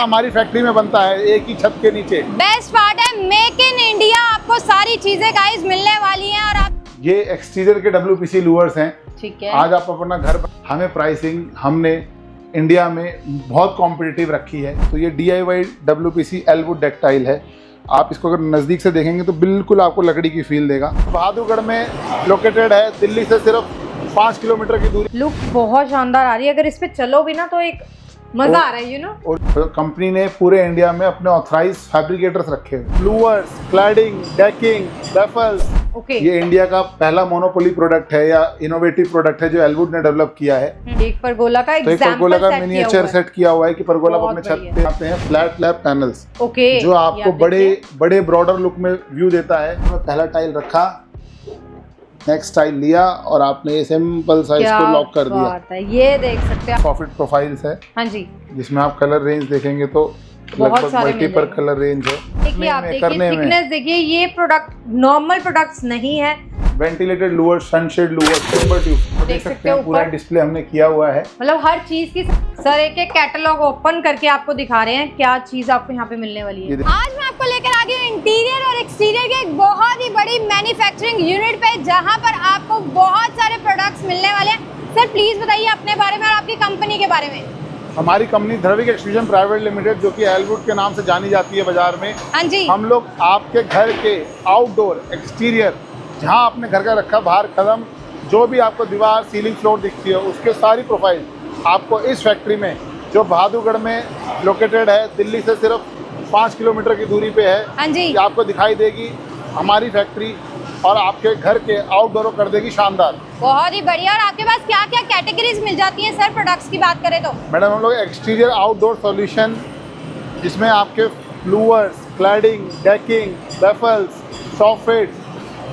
यहाँ हमारी फैक्ट्री में बनता है, एक ही छत के नीचे। बेस्ट पार्ट है मेक इन इंडिया, आपको सारी चीजें गाइस मिलने वाली हैं। और आप ये एक्सटीरियर के WPC लूवर्स हैं। ठीक है, आज आप अपना घर, हमें प्राइसिंग हमने इंडिया में बहुत कॉम्पिटिटिव रखी है। तो ये DIY WPC एल्वुड डेक्टाइल है। आप इसको अगर नज़दीक से देखेंगे तो बिल्कुल आपको लकड़ी की फील देगा। बहादुरगढ़ में लोकेटेड है, दिल्ली से सिर्फ 5 किलोमीटर की दूरी। लुक बहुत शानदार आ रही है, अगर इस पे चलो भी ना तो एक मजा आ रहा है, यू नो। और कंपनी ने पूरे इंडिया में अपने ऑथराइज फैब्रिकेटर्स रखे हैं। Louvres, cladding, decking, baffles. Okay, ये इंडिया का पहला मोनोपोली प्रोडक्ट है या इनोवेटिव प्रोडक्ट है जो एल्वुड ने डेवलप किया है। एक परगोला का तो एक परगोला का मिनिएचर सेट किया हुआ है कि परगोला बहुत अपने छत पे आते हैं फ्लैट स्लैब पैनल्स। ओके, जो आपको बड़े ब्रॉडर लुक में व्यू देता है। पहला टाइल रखा, नेक्स्ट टाइल लिया और आपने ये सिंपल साइज को लॉक कर दिया। ये देख सकते हैं प्रॉफिट प्रोफाइल्स है। हाँ जी, जिसमें आप कलर रेंज देखेंगे तो लगभग मल्टीपल कलर रेंज है। देखिए आप देखिए थिकनेस देखिए, ये प्रोडक्ट नॉर्मल प्रोडक्ट्स नहीं है। Ventilated Louvre, sunshade Louvre, timber tube देख सकते हैं। पूरा डिस्प्ले हमने किया हुआ है, मतलब हर चीज की। सर एक एक कैटलॉग ओपन करके आपको दिखा रहे हैं क्या चीज आपको यहाँ पे मिलने वाली है। आज मैं आपको लेकर आ गई हूँ इंटीरियर और एक्सटीरियर के एक बहुत ही बड़ी मैन्युफैक्चरिंग यूनिट पे, जहाँ पर आपको बहुत सारे प्रोडक्ट्स मिलने वाले हैं। सर प्लीज बताइए अपने बारे में और आपकी कंपनी के बारे में। हमारी कंपनी द्रविक एक्सट्रूजन प्राइवेट लिमिटेड, जो कि एल्वुड के नाम से जानी जाती है बाजार में। हाँ जी, हम लोग आपके घर के आउटडोर एक्सटीरियर, जहां आपने घर का रखा बाहर कदम, जो भी आपको दीवार, सीलिंग, फ्लोर दिखती है, उसके सारी प्रोफाइल आपको इस फैक्ट्री में, जो बहादुरगढ़ में लोकेटेड है, दिल्ली से सिर्फ 5 किलोमीटर की दूरी पे है। हाँ जी, आपको दिखाई देगी हमारी फैक्ट्री और आपके घर के आउटडोर कर देगी शानदार। बहुत ही बढ़िया। और आपके पास क्या क्या कैटेगरीज मिल जाती हैं सर प्रोडक्ट्स की बात करें तो? मैडम हम लोग एक्सटीरियर आउटडोर सॉल्यूशन, जिसमें आपके louvres, cladding, decking, baffles, soffits,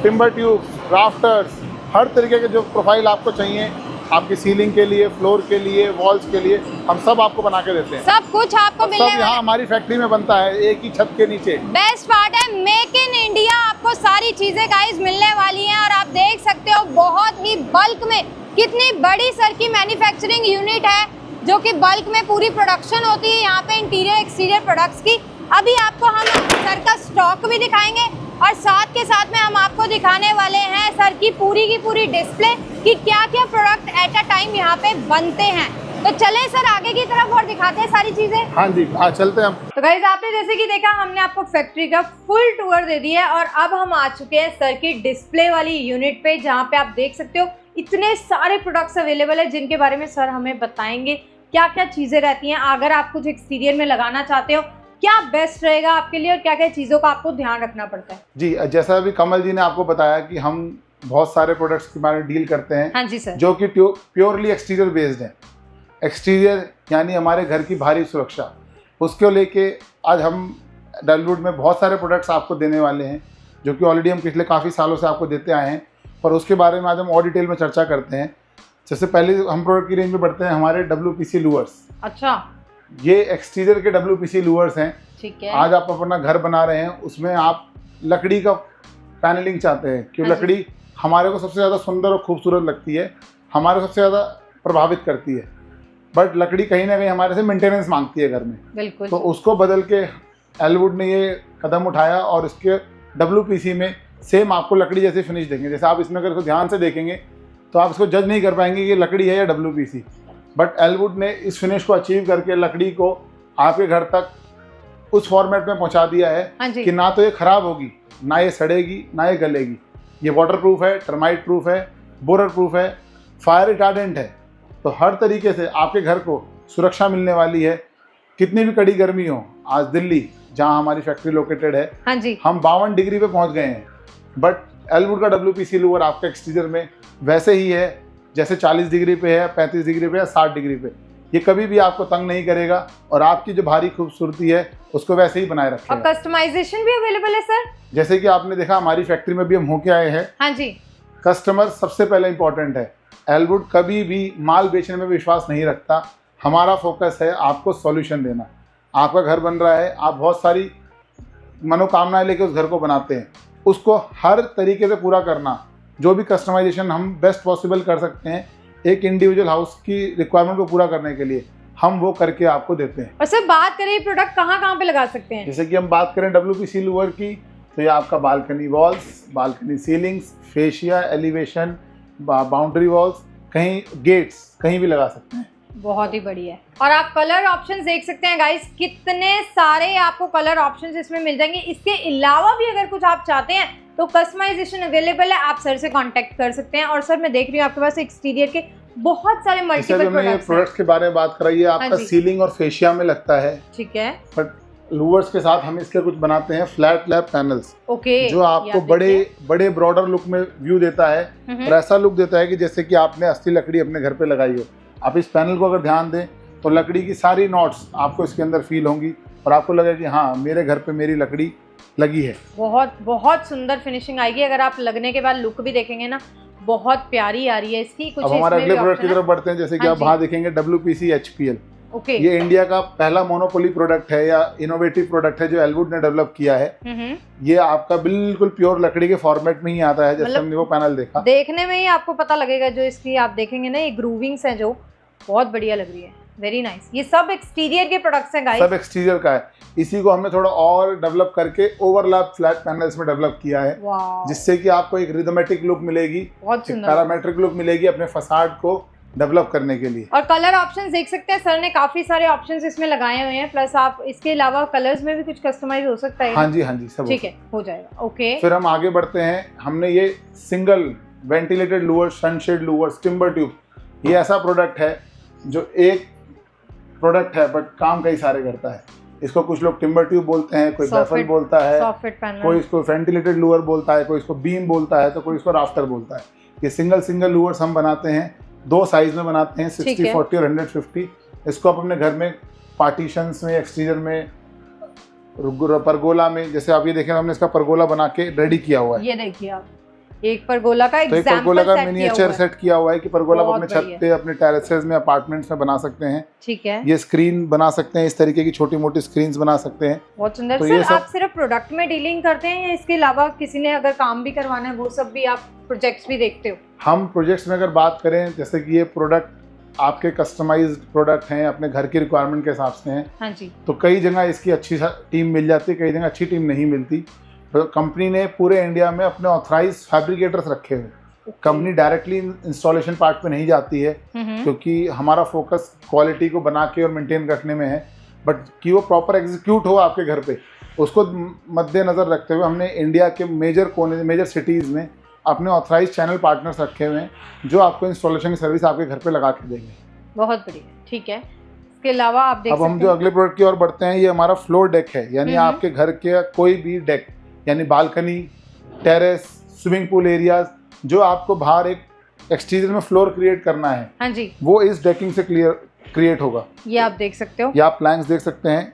timber tubes, rafters, हर तरीके के जो प्रोफाइल आपको चाहिए, आपकी सीलिंग के लिए, फ्लोर के लिए, वॉल्स के लिए, हम सब आपको बना के देते हैं। सब कुछ आपको मिलने वाला है। यहाँ हमारी फैक्ट्री में बनता है, एक ही छत के नीचे। बेस्ट पार्ट है मेक इन इंडिया, आपको सारी चीजें गाइस मिलने वाली हैं। और आप देख सकते हो बहुत ही बल्क में कितनी बड़ी सर की मैन्युफैक्चरिंग यूनिट है, जो कि बल्क में पूरी प्रोडक्शन होती है यहाँ पे इंटीरियर एक्सटीरियर प्रोडक्ट्स की। अभी आपको हम सर का स्टॉक भी दिखाएंगे और साथ के साथ में हम आपको दिखाने वाले हैं सर की पूरी डिस्प्ले कि क्या क्या प्रोडक्ट एट अ टाइम यहाँ पे बनते हैं। तो चले सर आगे की तरफ और दिखाते हैं सारी चीजें। हाँ जी, हाँ चलते हैं हम। तो गाइस आपने जैसे कि देखा, हमने आपको फैक्ट्री का फुल टूर दे दिया है और अब हम आ चुके हैं सर की डिस्प्ले वाली यूनिट पे, जहाँ पे आप देख सकते हो इतने सारे प्रोडक्ट्स अवेलेबल है, जिनके बारे में सर हमें बताएंगे क्या क्या चीजें रहती हैं। अगर आप कुछ एक्सटीरियर में लगाना चाहते हो, क्या बेस्ट रहेगा आपके लिए और क्या क्या चीज़ों का आपको ध्यान रखना पड़ता है। जी, जैसा अभी कमल जी ने आपको बताया कि हम बहुत सारे प्रोडक्ट्स के बारे में डील करते हैं। हाँ जी सर, जो कि प्योरली एक्सटीरियर बेस्ड है। एक्सटीरियर यानी हमारे घर की बाहरी सुरक्षा, उसको लेके आज हम एल्वुड में बहुत सारे प्रोडक्ट्स आपको देने वाले हैं, जो कि ऑलरेडी हम पिछले काफ़ी सालों से आपको देते आए हैं। पर उसके बारे में आज हम और डिटेल में चर्चा करते हैं। जैसे पहले हम प्रोडक्ट की रेंज में बढ़ते हैं, हमारे WPC लूवर्स। अच्छा, ये एक्सटीरियर के WPC लूवर्स हैं। ठीक है। आज आप अपना घर बना रहे हैं, उसमें आप लकड़ी का पैनलिंग चाहते हैं, क्यों लकड़ी हमारे को सबसे ज़्यादा सुंदर और खूबसूरत लगती है, हमारे सबसे ज़्यादा प्रभावित करती है। बट लकड़ी कहीं ना कहीं हमारे से मेंटेनेंस मांगती है घर में। बिल्कुल। तो उसको बदल के एल्वुड ने ये कदम उठाया और इसके WPC में सेम आपको लकड़ी जैसी फिनिश देंगे। जैसे आप इसमें अगर इसको ध्यान से देखेंगे तो आप इसको जज नहीं कर पाएंगे कि लकड़ी है या WPC। बट एल्वुड ने इस फिनिश को अचीव करके लकड़ी को आपके घर तक उस फॉर्मेट में पहुंचा दिया है कि ना तो ये खराब होगी, ना ये सड़ेगी, ना ये गलेगी। ये वाटर प्रूफ है, टर्माइट प्रूफ है, बोरर प्रूफ है, फायर रिटार्डेंट है। तो हर तरीके से आपके घर को सुरक्षा मिलने वाली है। कितनी भी कड़ी गर्मी हो, आज दिल्ली जहां हमारी फैक्ट्री लोकेटेड है, हाँ जी, हम 52 डिग्री पे पहुंच गए हैं। बट एल्वुड का WPC लूवर आपके एक्सटीरियर में वैसे ही है जैसे 40 डिग्री पे है, 35 डिग्री पे है, 60 डिग्री पे। ये कभी भी आपको तंग नहीं करेगा और आपकी जो भारी खूबसूरती है उसको वैसे ही बनाए रखेगा। और कस्टमाइजेशन भी अवेलेबल है सर। जैसे कि आपने देखा हमारी फैक्ट्री में भी हम होके आए हैं। हाँ जी, कस्टमर सबसे पहले इंपॉर्टेंट है। एल्वुड कभी भी माल बेचने में विश्वास नहीं रखता। हमारा फोकस है आपको सॉल्यूशन देना। आपका घर बन रहा है, आप बहुत सारी मनोकामनाएं लेके उस घर को बनाते हैं, उसको हर तरीके से पूरा करना, जो भी कस्टमाइजेशन हम बेस्ट पॉसिबल कर सकते हैं एक इंडिविजुअल हाउस की रिक्वायरमेंट को पूरा करने के लिए, हम वो करके आपको देते हैं। और सर बात करें प्रोडक्ट कहाँ पे लगा सकते हैं? जैसे कि हम बात करें WPC लूवर की, तो ये आपका balcony walls, balcony ceilings, fascia, elevation, boundary walls, कहीं गेट्स, कहीं भी लगा सकते हैं। बहुत ही बढ़िया है। और आप कलर ऑप्शंस देख सकते हैं गाइस, कितने सारे आपको कलर ऑप्शंस इसमें मिल जाएंगे। इसके अलावा भी अगर कुछ आप चाहते हैं तो कस्टमाइजेशन अवेलेबल है, आप सर से कांटेक्ट कर सकते हैं। और सर मैं देख रही हूँ आपके पास एक्सटीरियर के बहुत सारे मल्टीपल प्रोडक्ट्स के बारे में बात कराइए, आपका सीलिंग और फेशिया में लगता है, ठीक है। बट लूवर्स के साथ हम इसके कुछ बनाते हैं फ्लैट लैब पैनल्स, ओके, जो आपको बड़े ब्रॉडर लुक में व्यू देता है और ऐसा लुक देता है कि जैसे कि आपने असली लकड़ी अपने घर पे लगाई हो। आप इस पैनल को अगर ध्यान दें तो लकड़ी की सारी नॉट्स आपको इसके अंदर फील होंगी और आपको लगेगा कि हाँ, मेरे घर पे मेरी लकड़ी लगी है। बहुत सुंदर फिनिशिंग आएगी। अगर आप लगने के बाद लुक भी देखेंगे ना, बहुत प्यारी आ रही है इसकी। कुछ अब हमारे अगले प्रोडक्ट की तरफ बढ़ते हैं। जैसे कि आप वहाँ देखेंगे WPC HPL, ये इंडिया का पहला मोनोपोली प्रोडक्ट है या इनोवेटिव प्रोडक्ट है जो एलवुड ने डेवलप किया है। ये आपका बिल्कुल प्योर लकड़ी के फॉर्मेट में ही आता है, जैसे हमने वो पैनल देखा, देखने में ही आपको पता लगेगा। जो इसकी आप देखेंगे ना, ये ग्रूविंग्स है जो बहुत बढ़िया लग रही है, वेरी नाइस। ये सब एक्सटीरियर के प्रोडक्ट्स हैं गाइस, सब एक्सटीरियर का है। इसी को हमने थोड़ा और डेवलप करके ओवरलैप फ्लैट पैनल्स में डेवलप किया है, जिससे कि आपको एक रिदमेटिक लुक मिलेगी, पैरामेट्रिक लुक मिलेगी अपने फसाड को डेवलप करने के लिए। और कलर ऑप्शंस देख सकते हैं, सर ने काफी सारे ऑप्शंस इसमें लगाए हुए हैं। प्लस आप इसके अलावा कलर्स में भी कुछ कस्टमाइज हो सकता है। हाँ जी सब ठीक है, हो जाएगा। ओके, फिर हम आगे बढ़ते हैं। हमने ये single ventilated Louvre, sunshade Louvre, timber tube, ये ऐसा प्रोडक्ट है जो एक प्रोडक्ट है बट काम कई सारे करता है। इसको कुछ लोग टिम्बर ट्यूब बोलते हैं, कोई बैफल बोलता है, कोई इसको वेंटिलेटेड लूवर बोलता है, कोई इसको बीम बोलता है, तो कोई इसको राफ्टर बोलता है। ये सिंगल लूवर्स हम बनाते हैं, 2 साइज में बनाते हैं, 60, 40 और 150। इसको आप अपने घर में पार्टीशंस में, एक्सटीरियर में, परगोला में, जैसे आप ये देखें, हमने इसका परगोला बना के रेडी किया हुआ है। ये देखिए आप, एक परगोला का तो एक परगोला का मिनिएचर सेट किया हुआ है कि परगोला आप अपने छत पे, अपने टेरेसेस में, अपार्टमेंट्स में बना सकते हैं। ठीक है, ये स्क्रीन बना सकते हैं, इस तरीके की छोटी मोटी स्क्रीन्स बना सकते हैं। बहुत सुंदर। तो सर आप सिर्फ प्रोडक्ट में डीलिंग करते हैं या इसके अलावा किसी ने अगर काम भी करवाना है वो सब भी आप प्रोजेक्ट्स भी देखते हो? हम प्रोजेक्ट्स में अगर बात करें, जैसे कि ये प्रोडक्ट आपके कस्टमाइज्ड प्रोडक्ट हैं, अपने घर की रिक्वायरमेंट के हिसाब से हैं। हाँ जी। तो कई जगह इसकी अच्छी टीम मिल जाती है, कई जगह अच्छी टीम नहीं मिलती। तो कंपनी ने पूरे इंडिया में अपने ऑथराइज फैब्रिकेटर्स रखे हुए। कंपनी डायरेक्टली इंस्टॉलेशन पार्ट पे नहीं जाती है, क्योंकि हमारा फोकस क्वालिटी को बना के और मेंटेन रखने में है, बट कि वो प्रॉपर एग्जीक्यूट हो आपके घर पे, उसको मद्देनज़र रखते हुए हमने इंडिया के मेजर सिटीज़ में अपने ऑथराइज चैनल पार्टनर्स रखे हुए हैं, जो आपको इंस्टॉलेशन की सर्विस आपके घर पे लगा के देंगे। बहुत बढ़िया, ठीक है। इसके अलावा आप देख अब हम जो अगले प्रोडक्ट की ओर बढ़ते हैं, ये हमारा फ्लोर डेक है, यानी आपके घर के कोई भी डेक, यानी balcony, terrace, swimming pool areas, जो आपको बाहर एक एक्सटीरियर में फ्लोर क्रिएट करना है, हाँ जी, वो इस डेकिंग से क्रिएट होगा। ये आप देख सकते हो, या आप प्लैंक्स देख सकते हैं,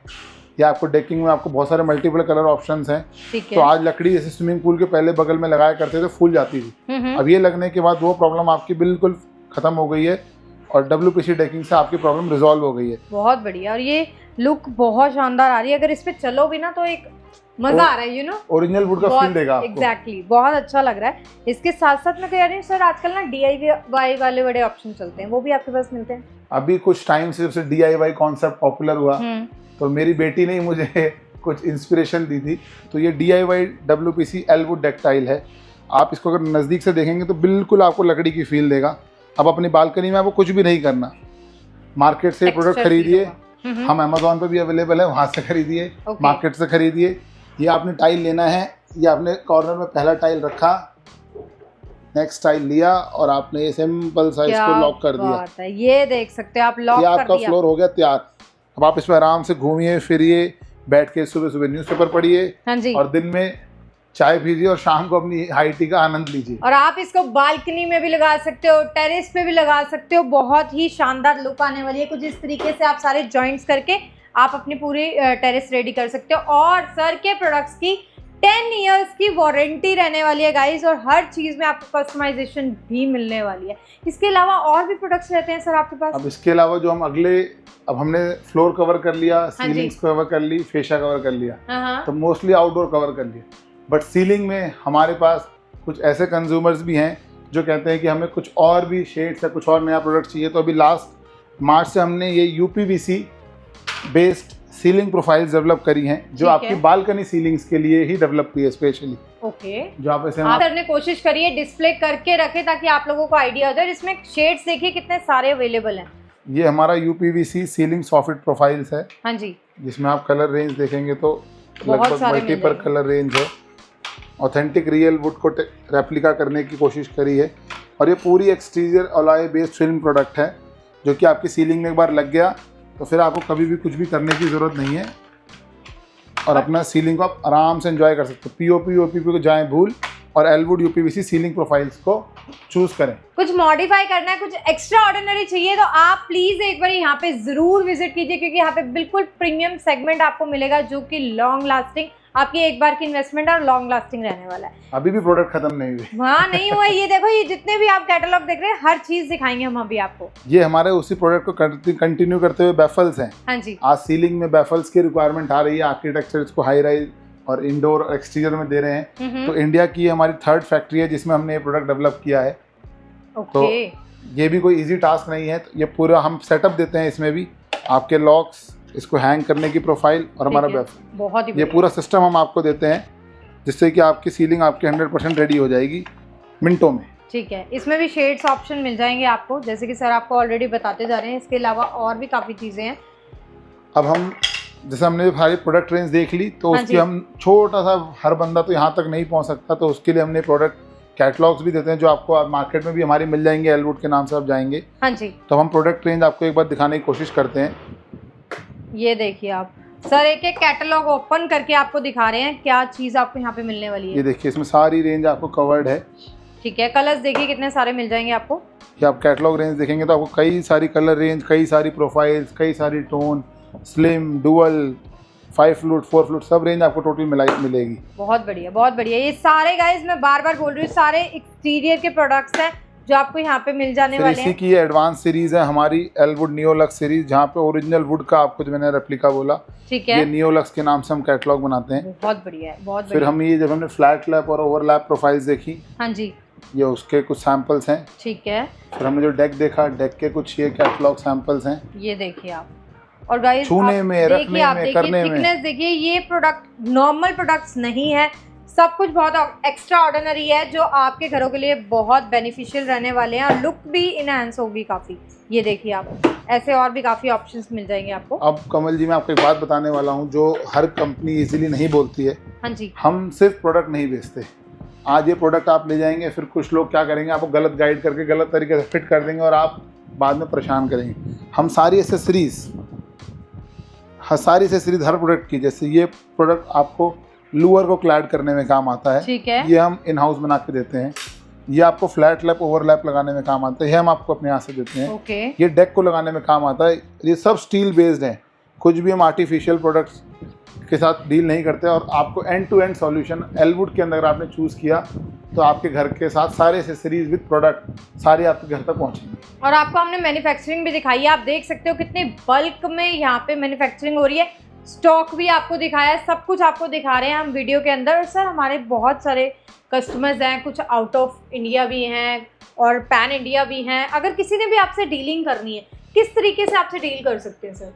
या आपको डेकिंग में आपको बहुत सारे मल्टीपल कलर ऑप्शंस हैं। ठीक है। तो आज लकड़ी जैसे स्विमिंग पूल के पहले बगल में लगाया करते थे, फूल जाती थी, अब ये लगने के बाद वो प्रॉब्लम आपकी बिल्कुल खत्म हो गई है और WPC डेकिंग से आपकी प्रॉब्लम रिजॉल्व हो गई है। बहुत बढ़िया, और ये लुक बहुत शानदार आ रही है। अगर इस पे चलो भी ना तो एक मजा आ रहा है, यू नो, ओरिजिनल वुड का फील देगा आपको। एग्जैक्टली, बहुत अच्छा लग रहा है। इसके साथ साथ मैं कह रही हूँ सर, आजकल ना DIY वाले बड़े ऑप्शन चलते हैं, वो भी आपके पास मिलते हैं? अभी कुछ टाइम से जब से DIY कॉन्सेप्ट पॉपुलर हुआ, तो मेरी बेटी ने मुझे कुछ इंस्पिरेशन दी थी। तो ये DIY WPC एलवुड डेक्टाइल है। आप इसको अगर नज़दीक से देखेंगे तो बिल्कुल आपको लकड़ी की फील देगा। अब अपनी बालकनी में आपको कुछ भी नहीं करना, मार्केट से प्रोडक्ट खरीदिए, हम Amazon पे भी अवेलेबल है, वहाँ से खरीदिए, मार्केट से खरीदिए। ये आपने टाइल लेना है, ये आपने कॉर्नर में पहला टाइल रखा, नेक्स्ट टाइल लिया और आपने ये सिंपल सा इसको लॉक कर दिया। ये देख सकते हैं आप, लॉक कर दिया, आपका फ्लोर हो गया तैयार। अब आप इसमें आराम से घूमिए फिरिए, बैठ के सुबह सुबह न्यूज़पेपर पढ़िए, हाँ जी, और दिन में चाय पीजिए और शाम को अपनी हाई टी का आनंद लीजिए। और आप इसको बालकनी में भी लगा सकते हो, टेरेस पे भी लगा सकते हो, बहुत ही शानदार लुक आने वाली है। कुछ इस तरीके से आप सारे जॉइंट्स करके आप अपनी पूरी टेरेस रेडी कर सकते हो। और सर के प्रोडक्ट्स की 10 इयर्स की वारंटी रहने वाली है गाइस, और हर चीज़ में आपको कस्टमाइजेशन भी मिलने वाली है। इसके अलावा और भी प्रोडक्ट्स रहते हैं सर आपके पास? अब इसके अलावा जो हम अब हमने फ्लोर कवर कर लिया, सीलिंग्स कवर कर ली, फेशिया कवर कर लिया, तो मोस्टली आउटडोर कवर कर लिया। बट सीलिंग में हमारे पास कुछ ऐसे कंज्यूमर्स भी हैं जो कहते हैं कि हमें कुछ और भी शेड्स या कुछ और नया प्रोडक्ट चाहिए। तो अभी लास्ट मार्च से हमने ये UPVC based ceiling profiles develop करी हैं, जो ठीक आपकी है। बालकनी सीलिंग्स के लिए ही डेवलप की है स्पेशली। ओके, जो आप ऐसे आप सर ने कोशिश करी है डिस्प्ले करके रखे ताकि आप लोगों को आइडिया हो जाए। इसमें शेड्स देखिए कितने सारे अवेलेबल हैं। ये हमारा यूपीवीसी सीलिंग सॉफिट प्रोफाइल्स है, हाँ जी, जिसमें आप कलर रेंज देखेंगे तो बहुत लगभग सारे मिल मल्टीपल जाएंगे। कलर रेंज है। ऑथेंटिक रियल वुड को रेप्लिका करने की कोशिश करी है, और ये पूरी exterior alloy based film product है, जो कि आपकी सीलिंग में एक बार लग गया तो फिर आपको कभी भी कुछ भी करने की ज़रूरत नहीं है, और अपना सीलिंग को आप आराम से एंजॉय कर सकते हो। पीओपी ओपीपी को जाएं भूल और एलवुड यूपीवीसी सीलिंग प्रोफाइल्स को चूज करें। कुछ मॉडिफाई करना है, कुछ एक्स्ट्रा ऑर्डिनरी चाहिए तो आप प्लीज एक बार यहाँ पे जरूर विजिट कीजिए, क्योंकि यहाँ पे बिल्कुल प्रीमियम सेगमेंट आपको मिलेगा जो कि लॉन्ग लास्टिंग, आपकी एक बार की इन्वेस्टमेंट और लॉन्ग लास्टिंग रहने वाला है। अभी भी प्रोडक्ट खत्म नहीं हुए। हाँ नहीं हुआ, ये देखो ये जितने भी आप कैटलॉग देख रहे हैं हर चीज दिखाएंगे हम अभी आपको। ये हमारे उसी प्रोडक्ट को कंटिन्यू करते हुए बैफल्स हैं। हाँ जी, आज सीलिंग में बैफल्स की रिक्वायरमेंट आ रही है, आर्किटेक्चर इसको हाई राइज और इंडोर और एक्सटीरियर में दे रहे हैं। तो इंडिया की हमारी 3rd फैक्ट्री है जिसमें हमने ये प्रोडक्ट डेवलप किया है। तो ओके, ये भी कोई इजी टास्क नहीं है। तो ये पूरा हम सेटअप देते हैं, इसमें भी आपके लॉक्स, इसको हैंग करने की प्रोफाइल और हमारा बैफल, बहुत ही ये पूरा सिस्टम हम आपको देते हैं, जिससे कि आपकी सीलिंग आपकी 100% रेडी हो जाएगी मिनटों में। ठीक है। इसमें भी शेड्स ऑप्शन मिल जाएंगे आपको, जैसे कि सर आपको ऑलरेडी बताते जा रहे हैं। इसके अलावा और भी काफ़ी चीज़ें हैं। अब हम जैसे हमने सारी प्रोडक्ट रेंज देख ली, तो हाँ उसकी जी। हम छोटा सा, हर बंदा तो यहाँ तक नहीं पहुँच सकता, तो उसके लिए हमने प्रोडक्ट कैटलॉग्स भी देते हैं, जो आपको मार्केट में भी हमारी मिल जाएंगे। एलवुड के नाम से आप जाएंगे हाँ जी, तो हम प्रोडक्ट रेंज आपको एक बार दिखाने की कोशिश करते हैं। ये देखिए आप सर एक एक कैटलॉग ओपन करके आपको दिखा रहे हैं क्या चीज़ आपको यहाँ पे मिलने वाली ये है। देखिए, इसमें सारी रेंज आपको कवर्ड है। ठीक है, कलर्स देखिए कितने सारे मिल जाएंगे आपको। ये आप कैटलॉग रेंज देखेंगे तो आपको कई सारी कलर रेंज, कई सारी प्रोफाइल्स, कई सारी tone, slim, dual, 5 flute, 4 flute, सब रेंज आपको टोटल मिलेगी। बहुत बढ़िया, बहुत बढ़िया। ये सारे गाइस मैं बार बार बोल रही हूँ, सारे एक्सटीरियर के प्रोडक्ट्स हैं जो आपको यहाँ पे मिल जाने फिर वाले इसी हैं। की एडवांस सीरीज है हमारी एलवुड नियोलक्स सीरीज, जहाँ पे ओरिजिनल वुड का आपको जो मैंने रेप्लिका बोला, ठीक ये है, नियोलक्स के नाम से हम कैटलॉग बनाते हैं। बहुत बढ़िया है, बहुत फिर बढ़िया। हम ये जब हमने फ्लैट लैप और ओवरलैप प्रोफाइल्स देखी, हाँ जी, ये उसके कुछ सैंपल्स हैं। ठीक है, फिर हमने जो डेक देखा, डेक के कुछ ये कैटलॉग सैंपल्स हैं। ये देखिए आप। और गाइस छूने में, रखने में, करने में। थिकनेस देखिए, ये प्रोडक्ट नॉर्मल प्रोडक्ट्स नहीं है, सब कुछ बहुत एक्स्ट्रा ऑर्डिनरी है, जो आपके घरों के लिए बहुत बेनिफिशियल रहने वाले हैं और लुक भी इनहैंस होगी काफ़ी। ये देखिए आप, ऐसे और भी काफ़ी ऑप्शंस मिल जाएंगे आपको। अब कमल जी, मैं आपको एक बात बताने वाला हूँ जो हर कंपनी इजीली नहीं बोलती है। हाँ जी, हम सिर्फ प्रोडक्ट नहीं बेचते। आज ये प्रोडक्ट आप ले जाएंगे, फिर कुछ लोग क्या करेंगे, आपको गलत गाइड करके गलत तरीके से फिट कर देंगे और आप बाद में परेशान करेंगे। हम सारी एसेसरीज हर प्रोडक्ट की, जैसे ये प्रोडक्ट आपको लूअर को क्लैड करने में काम आता है, ठीक है, ये हम इन हाउस बना के देते हैं। ये आपको फ्लैट लैप, ओवरलैप लगाने में काम आता है, ये हम आपको अपने यहाँ से देते हैं। ओके, ये डेक को लगाने में काम आता है। ये सब स्टील बेस्ड हैं, कुछ भी हम आर्टिफिशियल प्रोडक्ट्स के साथ डील नहीं करते। और आपको एंड टू एंड सॉल्यूशन एलवुड के अंदर अगर आपने चूज़ किया तो आपके घर के साथ सारे एसेसरीज विद प्रोडक्ट सारे आपके घर तक पहुँचेंगे। और आपको हमने मैन्युफैक्चरिंग भी दिखाई है, आप देख सकते हो कितने बल्क में यहाँ पे मैन्युफैक्चरिंग हो रही है। स्टॉक भी आपको दिखाया है, सब कुछ आपको दिखा रहे हैं हम वीडियो के अंदर। और सर हमारे बहुत सारे कस्टमर्स हैं, कुछ आउट ऑफ इंडिया भी हैं और पैन इंडिया भी हैं। अगर किसी ने भी आपसे डीलिंग करनी है, किस तरीके से आपसे डील कर सकते हैं सर?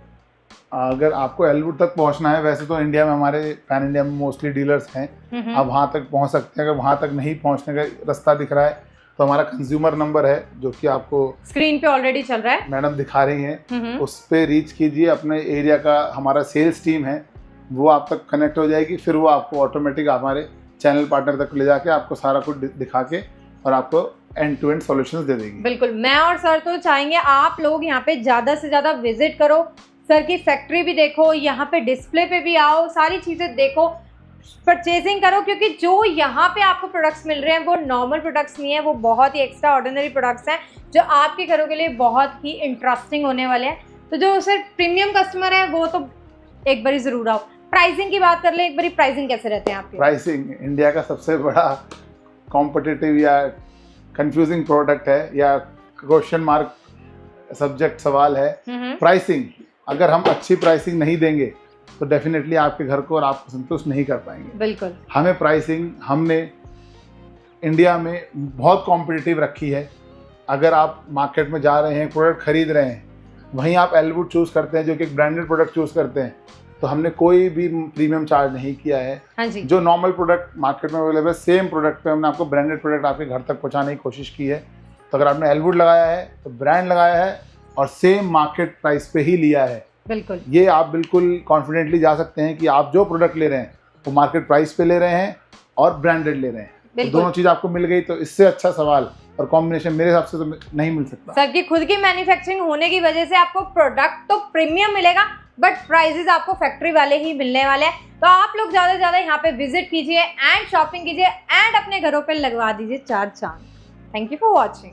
अगर आपको एलवुड तक पहुंचना है, वैसे तो इंडिया में हमारे पैन इंडिया में मोस्टली डीलर्स हैं, आप वहां तक पहुंच सकते हैं। अगर वहां तक नहीं पहुंचने का रास्ता दिख रहा है तो हमारा कंज्यूमर नंबर है, जो कि आपको स्क्रीन पे ऑलरेडी चल रहा है, मैडम दिखा रही हैं, उस पर रीच कीजिए। अपने एरिया का हमारा सेल्स टीम है, वो आप तक कनेक्ट हो जाएगी। फिर वो आपको ऑटोमेटिक हमारे चैनल पार्टनर तक ले जाके आपको सारा कुछ दिखा के और आपको एंड टू एंड सॉल्यूशंस दे देगी। बिल्कुल, मैं और सर तो चाहेंगे आप लोग यहाँ पे ज़्यादा से ज़्यादा विजिट करो, सर की फैक्ट्री भी देखो, यहाँ पे डिस्प्ले पे भी आओ, सारी चीज़ें देखो, परचेजिंग करो, क्योंकि जो यहाँ पे आपको प्रोडक्ट्स मिल रहे हैं वो नॉर्मल प्रोडक्ट्स नहीं है, वो बहुत ही एक्स्ट्रा ऑर्डिनरी प्रोडक्ट्स हैं जो आपके घरों के लिए बहुत ही इंटरेस्टिंग होने वाले हैं। तो जो सर प्रीमियम कस्टमर है वो तो एक बारी ज़रूर आओ। प्राइसिंग की बात कर ले एक बारी, प्राइसिंग कैसे रहते हैं आपके? प्राइसिंग इंडिया का सबसे बड़ा कॉम्पिटिटिव या कंफ्यूजिंग प्रोडक्ट है, या क्वेश्चन मार्क सब्जेक्ट सवाल है प्राइसिंग। अगर हम अच्छी प्राइसिंग नहीं देंगे तो डेफिनेटली आपके घर को और आपको संतुष्ट नहीं कर पाएंगे। बिल्कुल, हमें प्राइसिंग हमने इंडिया में बहुत कॉम्पिटिटिव रखी है। अगर आप मार्केट में जा रहे हैं, प्रोडक्ट खरीद रहे हैं, वहीं आप एलवुड चूज़ करते हैं जो कि एक ब्रांडेड प्रोडक्ट चूज़ करते हैं, तो हमने कोई भी प्रीमियम चार्ज नहीं किया है। हाँ जी। जो नॉर्मल प्रोडक्ट मार्केट में अवेलेबल है, सेम प्रोडक्ट पे हमने आपको ब्रांडेड प्रोडक्ट आपके घर तक पहुंचाने की कोशिश की है। तो अगर आपने एलवुड लगाया है तो ब्रांड लगाया है और सेम मार्केट प्राइस पे ही लिया है। बिल्कुल, ये आप बिल्कुल कॉन्फिडेंटली जा सकते हैं कि आप जो प्रोडक्ट ले रहे हैं वो मार्केट प्राइस पे ले रहे हैं और ब्रांडेड ले रहे हैं। तो दोनों चीज़ आपको मिल गई, तो इससे अच्छा सवाल और कॉम्बिनेशन मेरे हिसाब से तो नहीं मिल सकता। सर की खुद की मैन्युफैक्चरिंग होने की वजह से आपको प्रोडक्ट तो प्रीमियम मिलेगा, बट प्राइसेस आपको फैक्ट्री वाले ही मिलने वाले हैं। तो आप लोग ज़्यादा से ज़्यादा यहाँ पे विजिट कीजिए एंड शॉपिंग कीजिए एंड अपने घरों पे लगवा दीजिए 4 चांद। Thank you for watching.